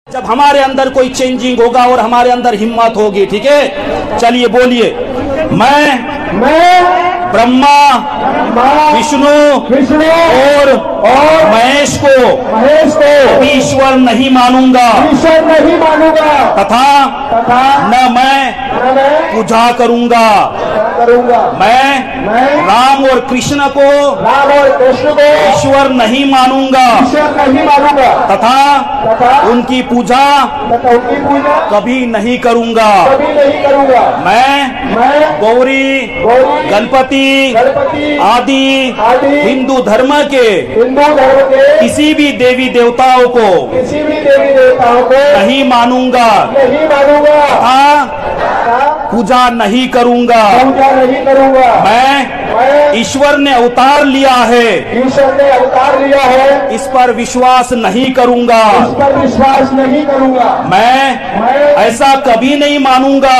जब हमारे अंदर कोई चेंजिंग होगा और हमारे अंदर हिम्मत होगी, ठीक है। चलिए बोलिए, मैं ब्रह्मा विष्णु और महेश को ईश्वर नहीं मानूंगा तथा न मैं पूजा करूंगा। मैं राम और कृष्ण को ईश्वर नहीं मानूंगा तथा उनकी पूजा कभी नहीं करूंगा। मैं गौरी गणपति आदि हिंदू धर्म के किसी भी देवी देवताओं को नहीं मानूंगा तथा पूजा नहीं करूंगा। मैं ईश्वर ने अवतार लिया है, इस पर विश्वास नहीं करूंगा। मैं ऐसा कभी नहीं मानूंगा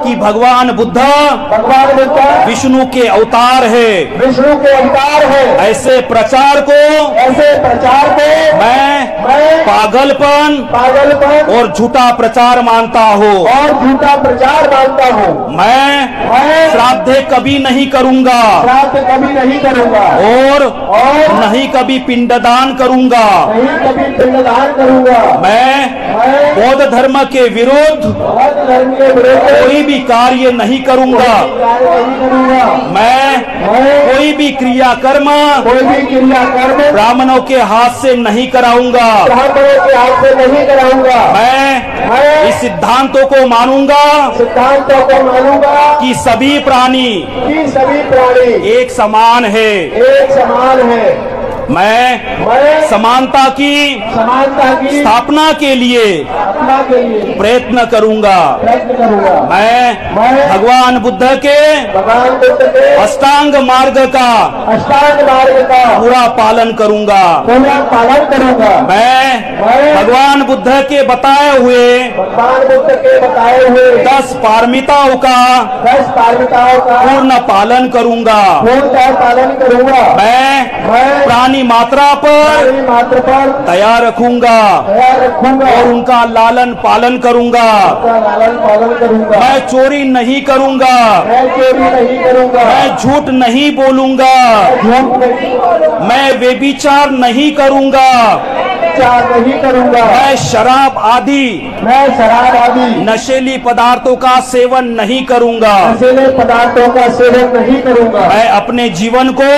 कि भगवान बुद्ध विष्णु के अवतार है। ऐसे प्रचार को मैं पागलपन और झूठा प्रचार मानता हूँ। मैं श्राद्ध कभी नहीं करूंगा और नहीं कभी पिंडदान करूंगा। मैं बौद्ध धर्म के विरुद्ध कोई भी कार्य नहीं करूंगा। मैं कोई भी क्रियाकर्म ब्राह्मणों के हाथ से नहीं कराऊंगा। मैं इस सिद्धांतों को मानूंगा कि सभी प्राणी एक समान है। मैं समानता की स्थापना के लिए प्रयत्न करूंगा। मैं भगवान बुद्ध के अष्टांग मार्ग का पूरा पालन करूंगा। मैं भगवान बुद्ध के बताए हुए 10 पारमिताओं का पूर्ण पालन करूंगा। मैं प्राणी मात्रा पर दया रखूंगा और उनका लालन पालन करूंगा। मैं चोरी नहीं करूंगा। मैं झूठ नहीं बोलूंगा। मैं व्यभिचार नहीं करूंगा। मैं शराब आदि नशीली पदार्थों का सेवन नहीं करूंगा। मैं अपने जीवन को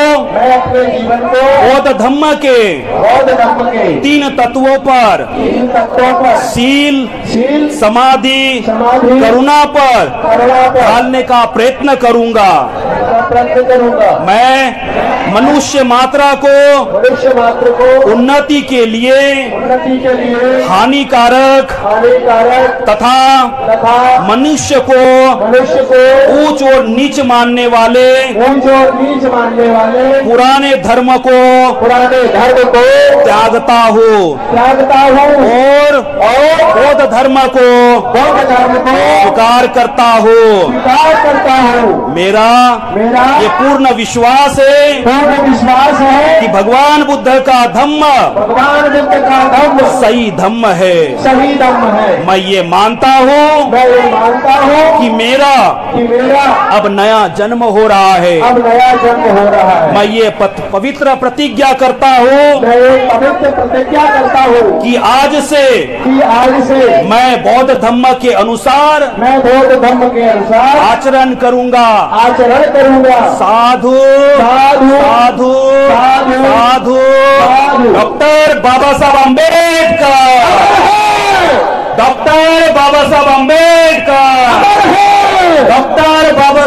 बौद्ध धम्म के 3 तत्वों पर शील समाधि करुणा पर ढालने का प्रयत्न करूंगा। मैं मनुष्य मात्रा को उन्नति के लिए हानिकारक तथा मनुष्य को ऊंच और नीच मानने वाले पुराने धर्म को त्यागता हूँ और बौद्ध धर्म को स्वीकार करता हूँ। मेरा ये पूर्ण विश्वास है कि भगवान बुद्ध का धम्म सही धम्म है। मैं ये मानता हूँ कि मेरा अब नया जन्म हो रहा है। मैं ये पवित्र प्रतिज्ञा करता हूँ कि आज से मैं बौद्ध धम्म के अनुसार आचरण करूंगा। साधु साधु साधु। डॉक्टर बाबा साहब अम्बेडकर, डॉक्टर बाबा साहब अम्बेडकर, डॉक्टर बाबा